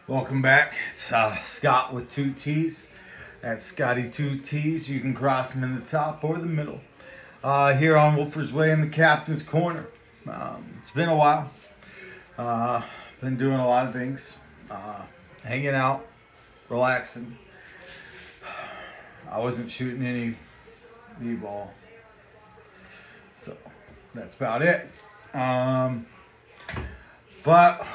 Welcome back. It's Scott with two T's. That's Scotty two T's. You can cross them in the top or the middle. Here on Wolfers Way in the Captain's Corner. It's been a while. Uh, been doing a lot of things. Hanging out, relaxing. I wasn't shooting any b-ball. So that's about it. But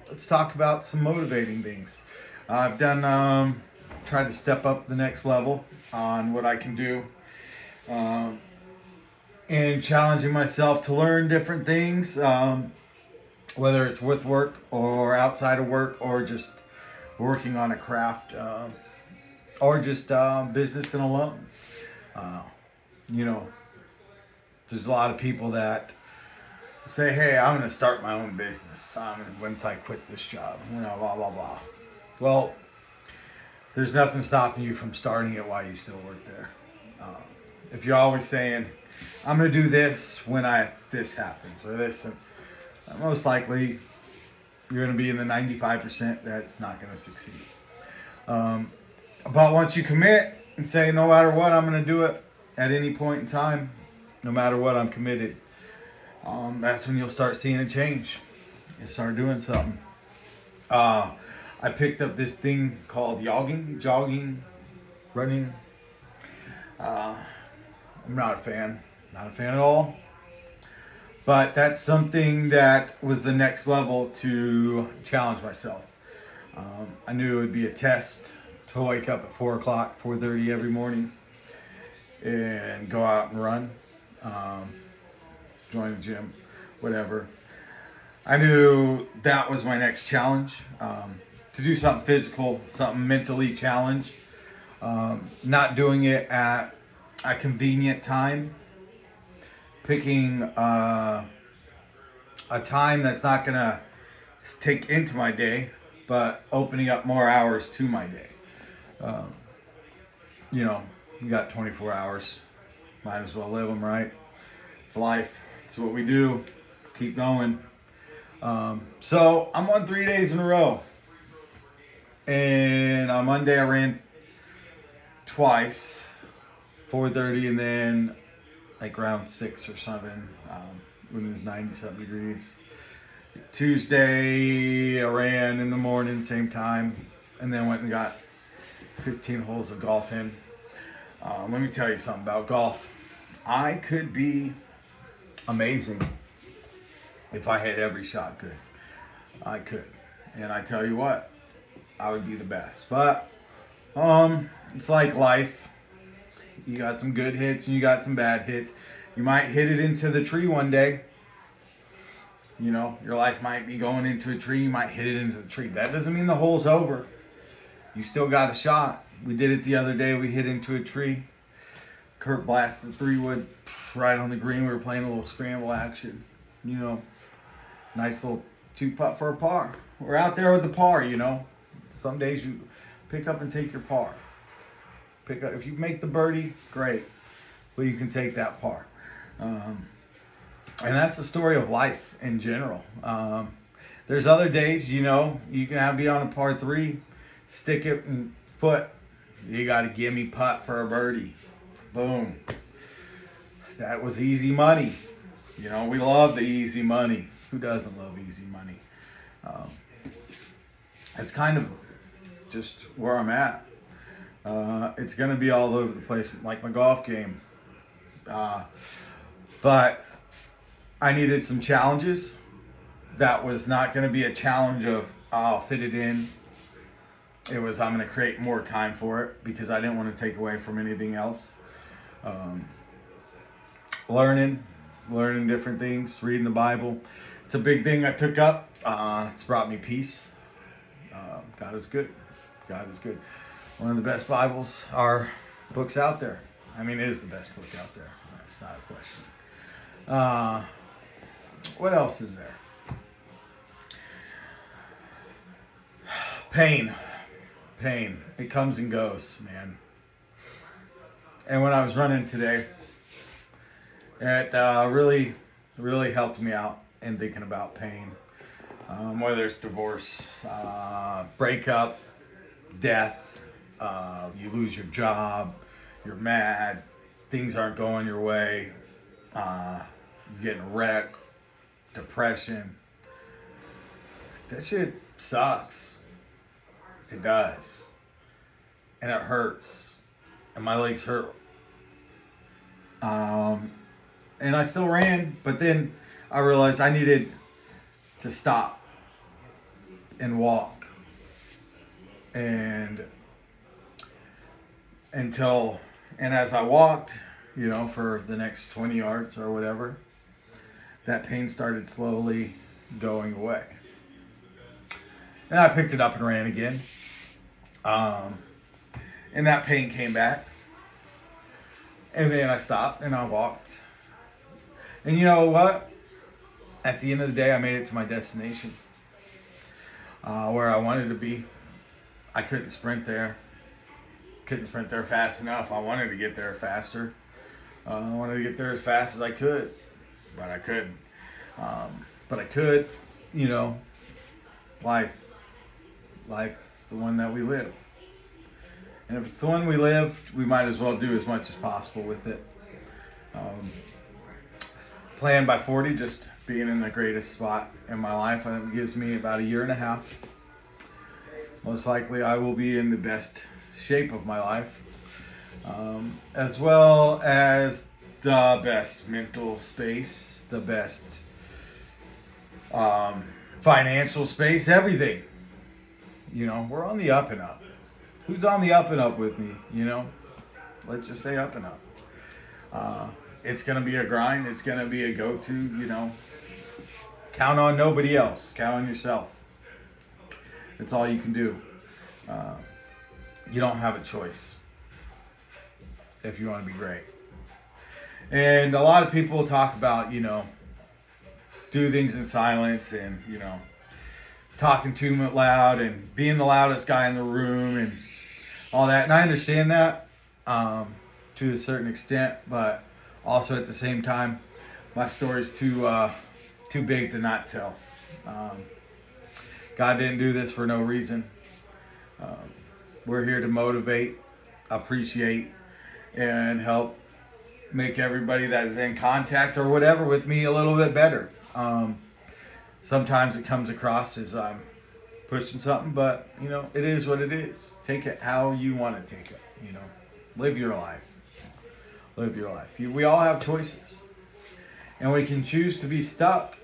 let's talk about some motivating things. I've done tried to step up the next level on what I can do, and challenging myself to learn different things, whether it's with work or outside of work or just working on a craft, or just business and alone. Uh, you know, there's a lot of people that say, "Hey, I'm going to start my own business once I quit this job." Blah blah blah. Well, there's nothing stopping you from starting it while you still work there. If you're always saying, "I'm going to do this when this happens," or this, and most likely you're going to be in the 95% that's not going to succeed. But once you commit and say, "No matter what, I'm going to do it at any point in time, no matter what, I'm committed," that's when you'll start seeing a change and start doing something. I picked up this thing called jogging, running. I'm not a fan, at all. But that's something that was the next level to challenge myself. I knew it would be a test to wake up at 4 o'clock, 4:30 every morning, and go out and run, join the gym, whatever. I knew that was my next challenge, to do something physical, something mentally challenged. Not doing it at a convenient time, picking a time that's not going to take into my day, but opening up more hours to my day. Um, you got 24 hours. Might as well live them, right? It's life. It's what we do. Keep going. So I'm on 3 days in a row. And on Monday I ran twice, 4:30, and then like around 6 or 7, when it was 90-something degrees. Tuesday I ran in the morning, same time, and then went and got 15 holes of golf in. Let me tell you something about golf. I could be amazing if I hit every shot good. I could. And I tell you what, I would be the best. But it's like life. You got some good hits and you got some bad hits. You might hit it into the tree one day. Your life might be going into a tree. You might hit it into the tree. That doesn't mean the hole's over. You still got a shot. We did it the other day. We hit into a tree. Kurt blasted 3-wood right on the green. We were playing a little scramble action. Nice little 2-putt for a par. We're out there with the par. Some days you pick up and take your par. Pick up if you make the birdie, great. Well, you can take that par. And that's the story of life in general. There's other days, you can be on a par 3, stick it in foot. You got a gimme putt for a birdie. Boom. That was easy money. We love the easy money. Who doesn't love easy money? It's kind of just where I'm at. It's going to be all over the place, like my golf game. But I needed some challenges. That was not going to be a challenge of, I'll fit it in. It was, I'm going to create more time for it because I didn't want to take away from anything else. Learning different things, reading the Bible. It's a big thing I took up. It's brought me peace. God is good. God is good. One of the best Bibles are books out there. It is the best book out there. That's not a question. What else is there? Pain. It comes and goes, man. And when I was running today, it really, really helped me out in thinking about pain. whether it's divorce, breakup, death, you lose your job, you're mad, things aren't going your way, you're getting wrecked, depression. That shit sucks. It does. And it hurts. And my legs hurt. And I still ran, but then I realized I needed to stop and walk. And as I walked, for the next 20 yards or whatever, that pain started slowly going away. And I picked it up and ran again. And that pain came back. And then I stopped and I walked. And you know what? At the end of the day, I made it to my destination. Where I wanted to be. I couldn't sprint there. Couldn't sprint there fast enough. I wanted to get there faster. I wanted to get there as fast as I could. But I couldn't. But I could, life's the one that we live. And if it's the one we live, we might as well do as much as possible with it. Plan by 40, just being in the greatest spot in my life. It gives me about a year and a half. Most likely I will be in the best shape of my life. As well as the best mental space, the best financial space, everything. We're on the up and up. Who's on the up and up with me? Let's just say up and up. It's going to be a grind. It's going to be a go-to, Count on nobody else. Count on yourself. It's all you can do. You don't have a choice if you want to be great. And a lot of people talk about, do things in silence and, talking too loud and being the loudest guy in the room and all that. And I understand that to a certain extent, but also at the same time, my story's too big to not tell. God didn't do this for no reason. We're here to motivate, appreciate, and help make everybody that is in contact or whatever with me a little bit better. Sometimes it comes across as I'm pushing something, but it is what it is. Take it how you want to take it. Live your life. Live your life. We all have choices, and we can choose to be stuck,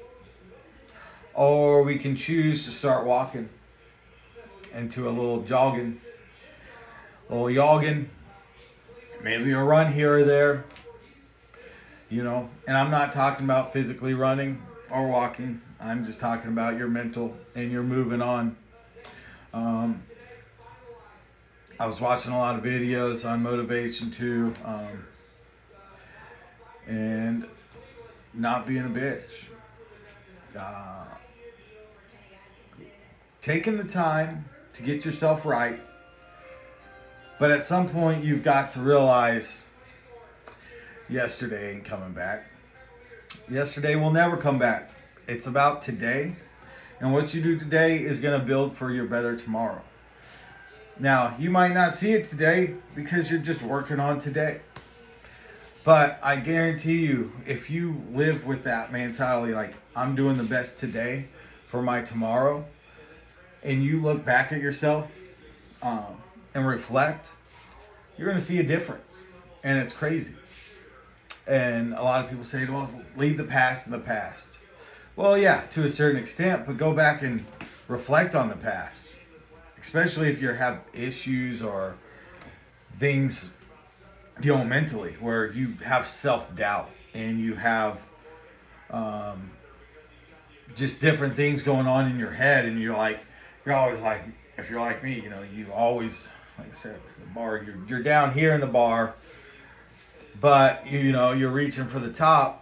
or we can choose to start walking into a little jogging, maybe a run here or there. And I'm not talking about physically running or walking. I'm just talking about your mental and you're moving on. I was watching a lot of videos on motivation too, and not being a bitch. Taking the time to get yourself right, but at some point you've got to realize yesterday ain't coming back. Yesterday will never come back. It's about today, and what you do today is going to build for your better tomorrow. Now, you might not see it today because you're just working on today. But I guarantee you, if you live with that mentality, like I'm doing the best today for my tomorrow, and you look back at yourself and reflect, you're going to see a difference. And it's crazy. And a lot of people say, well, leave the past in the past. Well, yeah, to a certain extent, but go back and reflect on the past. Especially if you have issues or things, mentally, where you have self-doubt and you have just different things going on in your head, and you're always like, if you're like me, you always, like I said, the bar, you're down here in the bar, but you're reaching for the top,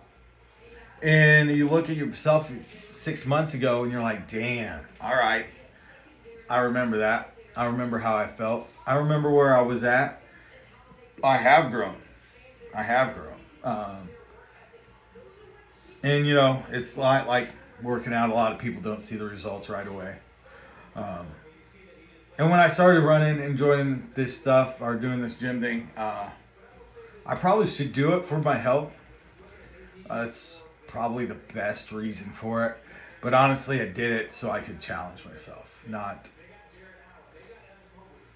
and you look at yourself 6 months ago and you're like, damn, all right, I remember that. I remember how I felt. I remember where I was at. I have grown. And it's like working out, a lot of people don't see the results right away. Um, and when I started running and joining this stuff or doing this gym thing, I probably should do it for my health. That's probably the best reason for it. But honestly, I did it so I could challenge myself, not.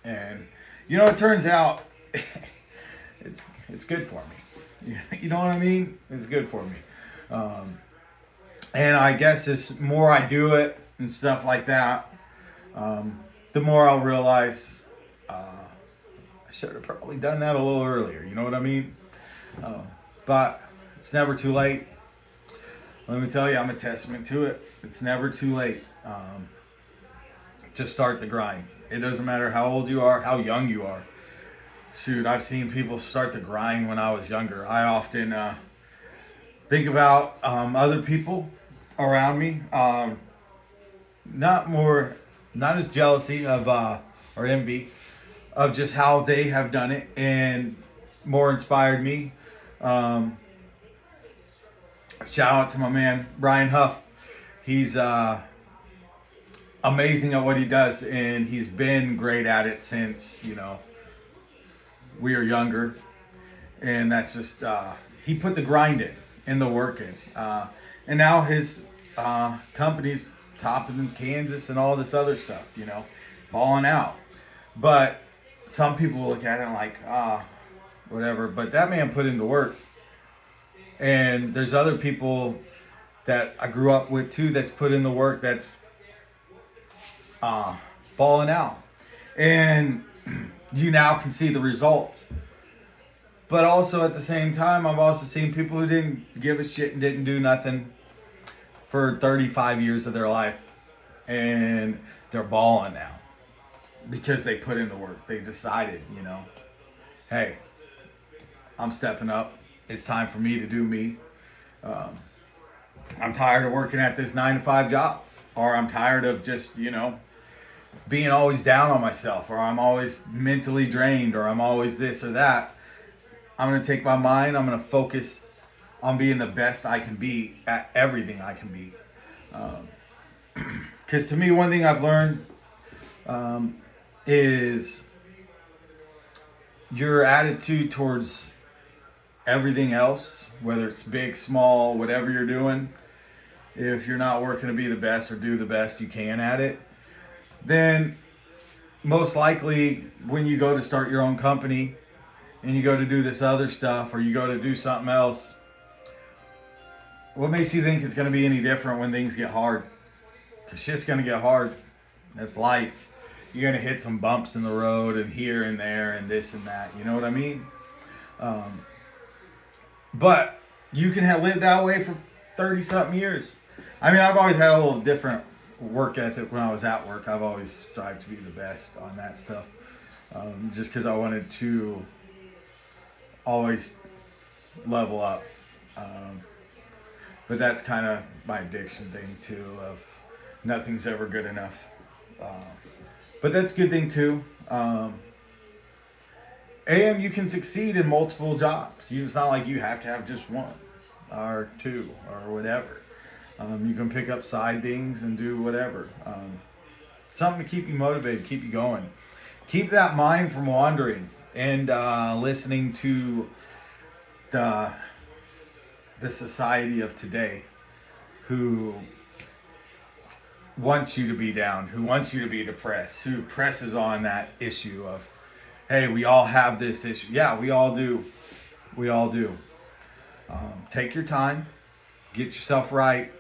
And it turns out it's good for me. You know what I mean? It's good for me. Um, and I guess as more I do it and stuff like that, the more I'll realize I should have probably done that a little earlier. You know what I mean? But it's never too late. Let me tell you, I'm a testament to it. It's never too late to start the grind. It doesn't matter how old you are, how young you are. Shoot, I've seen people start the grind when I was younger. I often think about other people around me. Not as jealousy of or envy of just how they have done it, and more inspired me. Shout out to my man Brian Huff. He's amazing at what he does, and he's been great at it since we were younger. And that's just he put the grind in and the work in, and now his company's top in Kansas and all this other stuff. Balling out. But some people look at it like whatever. But that man put in the work. And there's other people that I grew up with too that's put in the work, that's balling out. And you now can see the results. But also at the same time, I've also seen people who didn't give a shit and didn't do nothing for 35 years of their life. And they're balling now because they put in the work. They decided, hey, I'm stepping up. It's time for me to do me. I'm tired of working at this 9-to-5 job, or I'm tired of just, being always down on myself, or I'm always mentally drained, or I'm always this or that. I'm going to take my mind. I'm going to focus on being the best I can be at everything I can be. Because to me, one thing I've learned is your attitude towards everything else, whether it's big, small, whatever you're doing, if you're not working to be the best or do the best you can at it, then most likely when you go to start your own company and you go to do this other stuff or you go to do something else, what makes you think it's going to be any different when things get hard? Because shit's going to get hard. That's life. You're going to hit some bumps in the road and here and there and this and that. You know what I mean? But you can have lived that way for 30-something years. I mean, I've always had a little different work ethic when I was at work. I've always strived to be the best on that stuff. Just because I wanted to always level up. But that's kind of my addiction thing, too, of nothing's ever good enough. But that's a good thing, too. And you can succeed in multiple jobs. It's not like you have to have just one or two or whatever. You can pick up side things and do whatever. Something to keep you motivated, keep you going. Keep that mind from wandering and listening to the society of today who wants you to be down, who wants you to be depressed, who presses on that issue of, hey, we all have this issue. Yeah, we all do. We all do. Take your time, get yourself right,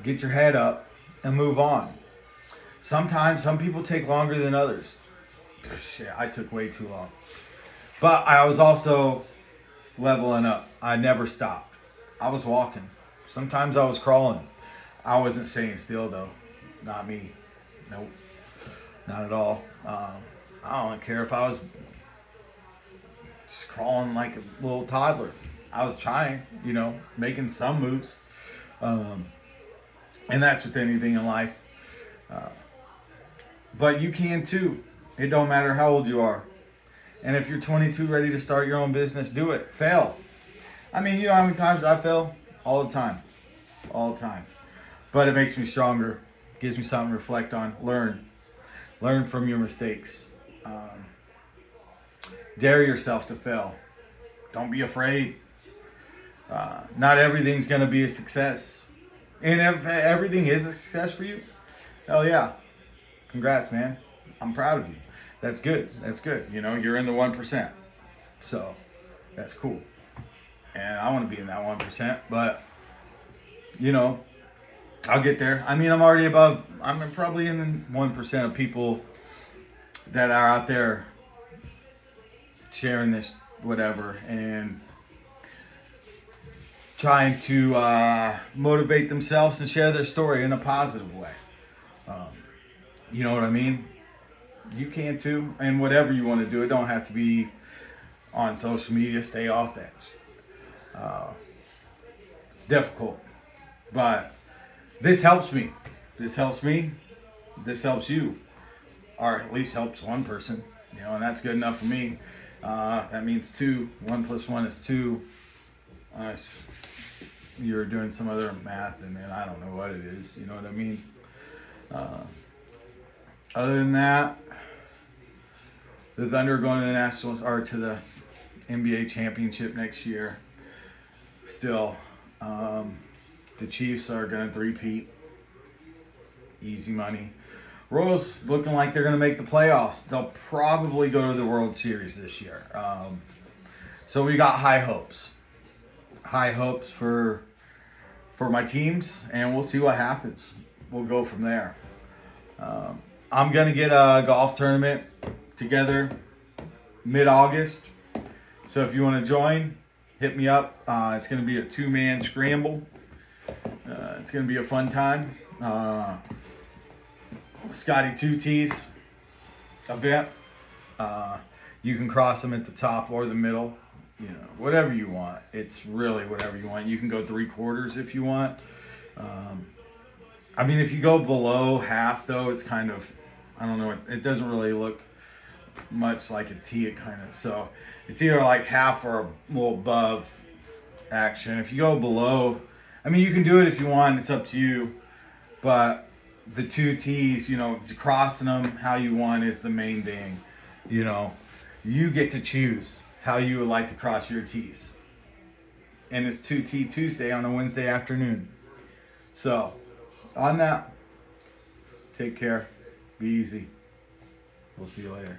get your head up, and move on. Sometimes some people take longer than others. Shit, I took way too long. But I was also leveling up. I never stopped. I was walking. Sometimes I was crawling. I wasn't staying still, though. Not me. Nope. Not at all. I don't care if I was just crawling like a little toddler. I was trying, making some moves. And that's with anything in life. But you can too. It don't matter how old you are. And if you're 22 ready to start your own business, do it. Fail. I mean, you know how many times I fail? All the time. All the time. but it makes me stronger. Gives me something to reflect on. Learn from your mistakes. Dare yourself to fail. Don't be afraid. Not everything's going to be a success. And if everything is a success for you, hell yeah. Congrats, man. I'm proud of you. That's good. That's good. You know, you're in the 1%. So that's cool. And I want to be in that 1%. But, you know, I'll get there. I mean, I'm probably in the 1% of people that are out there sharing this whatever and trying to motivate themselves and share their story in a positive way. You know what I mean? You can too, and whatever you want to do, it don't have to be on social media. Stay off that. It's difficult, but this helps me. This helps me. This helps you, or at least helps one person. You know, and that's good enough for me. That means 2. 1 + 1 is 2. Unless you're doing some other math, and then I don't know what it is. You know what I mean? Other than that, the Thunder are going to the National or to the NBA championship next year. Still, the Chiefs are going to three-peat. Easy money. Royals looking like they're going to make the playoffs. They'll probably go to the World Series this year. So we got high hopes. High hopes for my teams, and we'll see what happens. We'll go from there. I'm going to get a golf tournament together mid-August. So if you want to join, hit me up. It's going to be a 2-man scramble. It's going to be a fun time. Scotty 2 T's event. You can cross them at the top or the middle. You know, whatever you want. It's really whatever you want. You can go 3/4 if you want. I mean, if you go below half, though, it's kind of, I don't know, it doesn't really look much like a T. It kind of, so it's either like half or a little above action. If you go below, I mean, you can do it if you want. It's up to you. But the 2 T's, you know, crossing them how you want is the main thing. You know, you get to choose how you would like to cross your T's. And it's 2T Tuesday on a Wednesday afternoon. So, on that, take care. Be easy. We'll see you later.